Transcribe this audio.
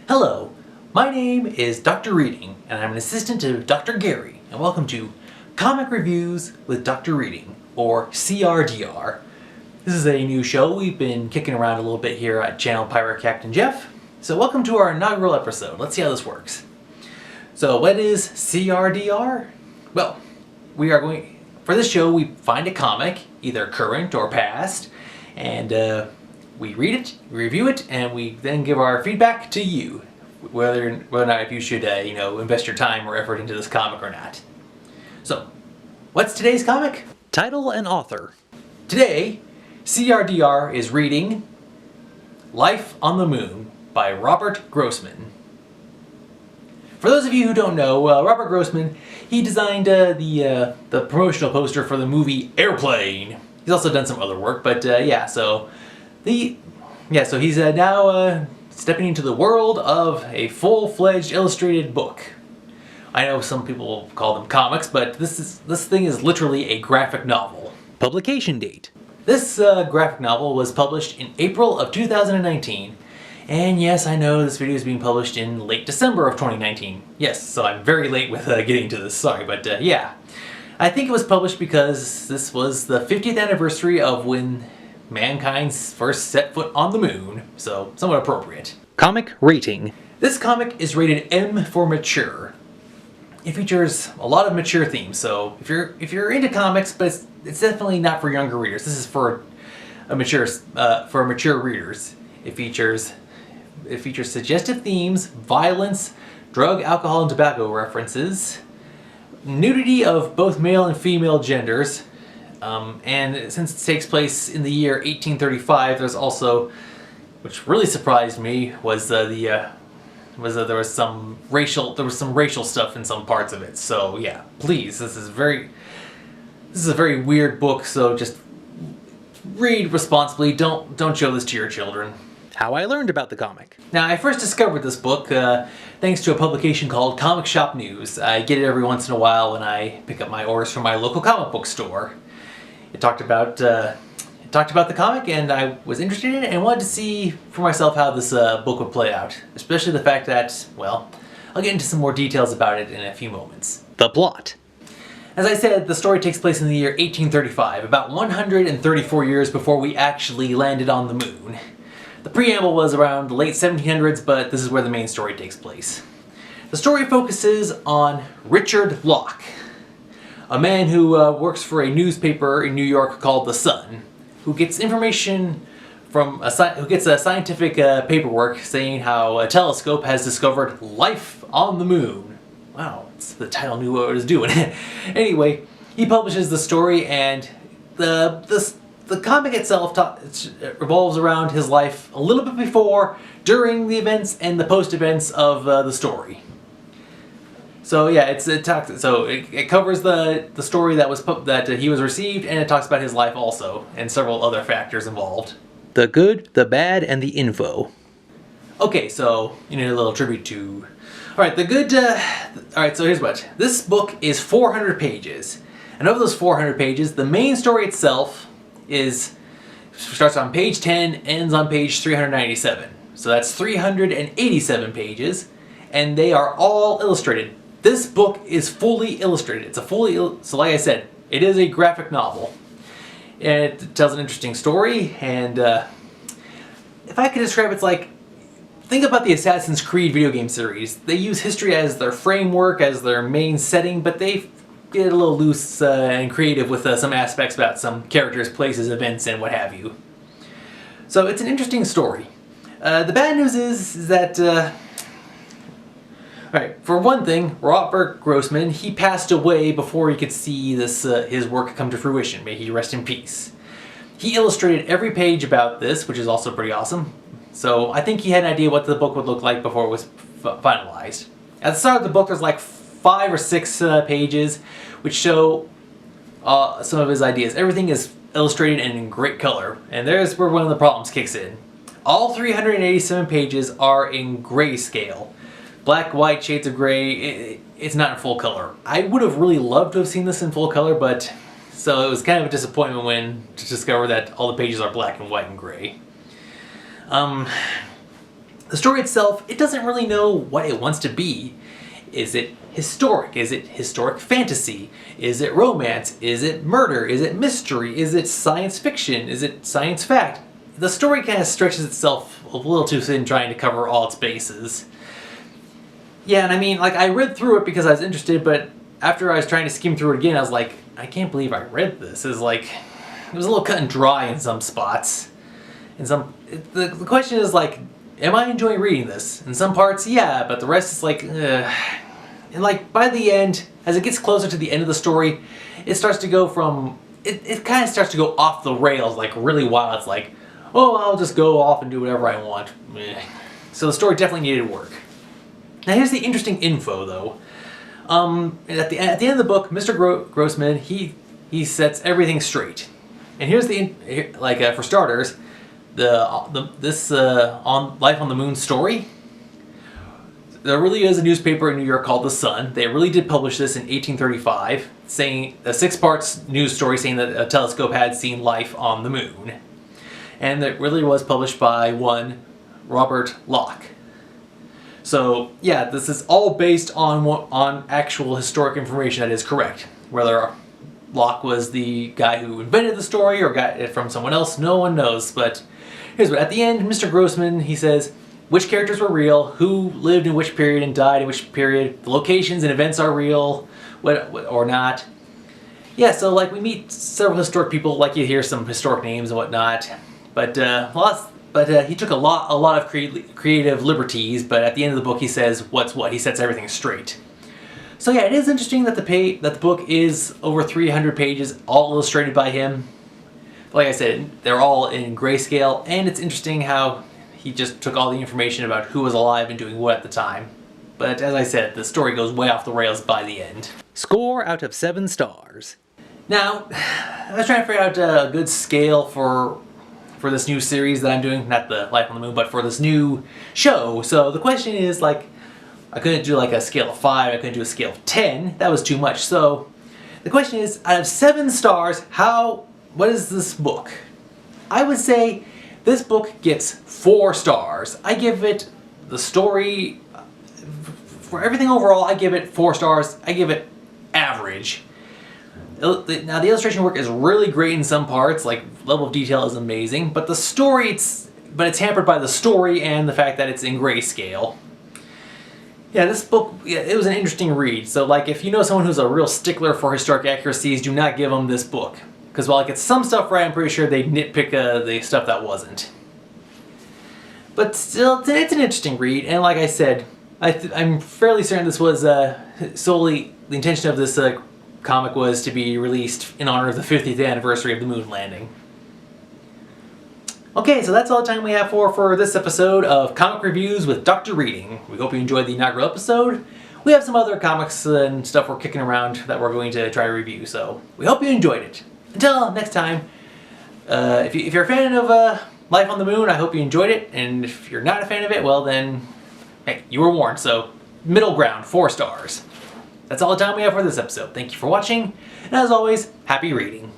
Hello, my name is Dr. Reading, and I'm an assistant to Dr. Gary, and welcome to Comic Reviews with Dr. Reading, or CRDR. This is a new show we've been kicking around a little bit here at Channel Pirate Captain Jeff. So welcome to our inaugural episode. Let's see how this works. So what is CRDR? Well, for this show we find a comic, either current or past, and we read it, review it, and we then give our feedback to you, whether or not if you should, invest your time or effort into this comic or not. So, what's today's comic? Title and author. Today, CRDR is reading Life on the Moon by Robert Grossman. For those of you who don't know, Robert Grossman, he designed the promotional poster for the movie Airplane. He's also done some other work, but so he's now stepping into the world of a full-fledged illustrated book. I know some people call them comics, but this thing is literally a graphic novel. Publication date. This graphic novel was published in April of 2019. And yes, I know this video is being published in late December of 2019. Yes, so I'm very late with getting to this, sorry, but yeah. I think it was published because this was the 50th anniversary of when mankind first set foot on the moon, so somewhat appropriate. Comic rating. This comic is rated M for mature. It features a lot of mature themes, so if you're into comics, but it's definitely not for younger readers. This is for mature readers. It features suggestive themes, violence, drug, alcohol, and tobacco references, nudity of both male and female genders, and since it takes place in the year 1835, there's also, which really surprised me, was there was some racial stuff in some parts of it. So yeah, please, this is a very weird book. So just read responsibly. Don't show this to your children. How I learned about the comic. Now, I first discovered this book thanks to a publication called Comic Shop News. I get it every once in a while when I pick up my orders from my local comic book store. It talked about the comic, and I was interested in it and wanted to see for myself how this book would play out. Especially the fact that, well, I'll get into some more details about it in a few moments. The plot. As I said, the story takes place in the year 1835, about 134 years before we actually landed on the moon. The preamble was around the late 1700s, but this is where the main story takes place. The story focuses on Richard Locke, a man who works for a newspaper in New York called The Sun, who gets information from a scientific paperwork saying how a telescope has discovered life on the moon. Wow, the title knew what it was doing. Anyway, he publishes the story, and the comic itself revolves around his life a little bit before, during the events, and the post-events of the story. So yeah, it covers the story that he was received, and it talks about his life also, and several other factors involved. The good, the bad, and the info. Okay, so you need a little tribute to. All right, the good. All right, so here's what this book is: 400 pages, and of those 400 pages, the main story itself starts on page 10, ends on page 397. So that's 387 pages, and they are all illustrated. This book is fully illustrated. So like I said, it is a graphic novel. And it tells an interesting story, and if I could describe it, it's like, think about the Assassin's Creed video game series. They use history as their framework, as their main setting, but they get a little loose and creative with some aspects about some characters, places, events, and what have you. So it's an interesting story. The bad news is that, alright, for one thing, Robert Grossman, he passed away before he could see his work come to fruition. May he rest in peace. He illustrated every page about this, which is also pretty awesome. So I think he had an idea what the book would look like before it was finalized. At the start of the book, there's like 5 or 6 pages which show some of his ideas. Everything is illustrated and in great color, and there's where one of the problems kicks in. All 387 pages are in grayscale. Black, white, shades of gray. It's not in full color. I would have really loved to have seen this in full color, but so it was kind of a disappointment to discover that all the pages are black and white and gray. The The story itself, it doesn't really know what it wants to be. Is it historic? Is it historic fantasy? Is it romance? Is it murder? Is it mystery? Is it science fiction? Is it science fact? The story kind of stretches itself a little too thin trying to cover all its bases. Yeah, and I mean, like, I read through it because I was interested, but after I was trying to skim through it again, I was like, I can't believe I read this. It was a little cut and dry in some spots. The question is like, am I enjoying reading this? In some parts, yeah, but the rest is like, ugh. And like, by the end, as it gets closer to the end of the story, it starts to go from, it kind of starts to go off the rails, like really wild. It's like, oh, I'll just go off and do whatever I want. So the story definitely needed work. Now here's the interesting info though. At the end of the book, Mr. Grossman, he sets everything straight. And here's for starters, this on Life on the Moon story. There really is a newspaper in New York called The Sun. They really did publish this in 1835, saying a 6-part news story saying that a telescope had seen life on the moon. And it really was published by one Robert Locke. So yeah, this is all based on actual historic information that is correct. Whether Locke was the guy who invented the story or got it from someone else, no one knows. But here's what, at the end, Mr. Grossman, he says which characters were real, who lived in which period and died in which period, the locations and events are real, what or not. Yeah, so like we meet several historic people, like you hear some historic names and whatnot. But he took a lot of creative liberties, but at the end of the book he says what's what. He sets everything straight. So yeah, it is interesting that the book is over 300 pages, all illustrated by him. Like I said, they're all in grayscale, and it's interesting how he just took all the information about who was alive and doing what at the time. But as I said, the story goes way off the rails by the end. Score out of 7 stars. Now, I was trying to figure out a good scale for this new series that I'm doing, not the Life on the Moon, but for this new show. So the question is, like, I couldn't do like a scale of 5, I couldn't do a scale of 10, that was too much. So the question is, out of 7 stars, what is this book? I would say this book gets 4 stars. I give it the story, for everything overall, I give it 4 stars. I give it average. Now the illustration work is really great in some parts, like level of detail is amazing, but the story, it's hampered by the story and the fact that it's in grayscale. Yeah, this book, it was an interesting read. So like if you know someone who's a real stickler for historic accuracies, do not give them this book. Because while it gets some stuff right, I'm pretty sure they nitpick the stuff that wasn't. But still, it's an interesting read, and like I said, I'm fairly certain this was solely, the intention of this comic was to be released in honor of the 50th anniversary of the moon landing. Okay, so that's all the time we have for this episode of Comic Reviews with Dr. Reading. We hope you enjoyed the inaugural episode. We have some other comics and stuff we're kicking around that we're going to try to review, so we hope you enjoyed it. Until next time, if you're a fan of Life on the Moon, I hope you enjoyed it, and if you're not a fan of it, well then, hey, you were warned, so middle ground, 4 stars. That's all the time we have for this episode. Thank you for watching, and as always, happy reading.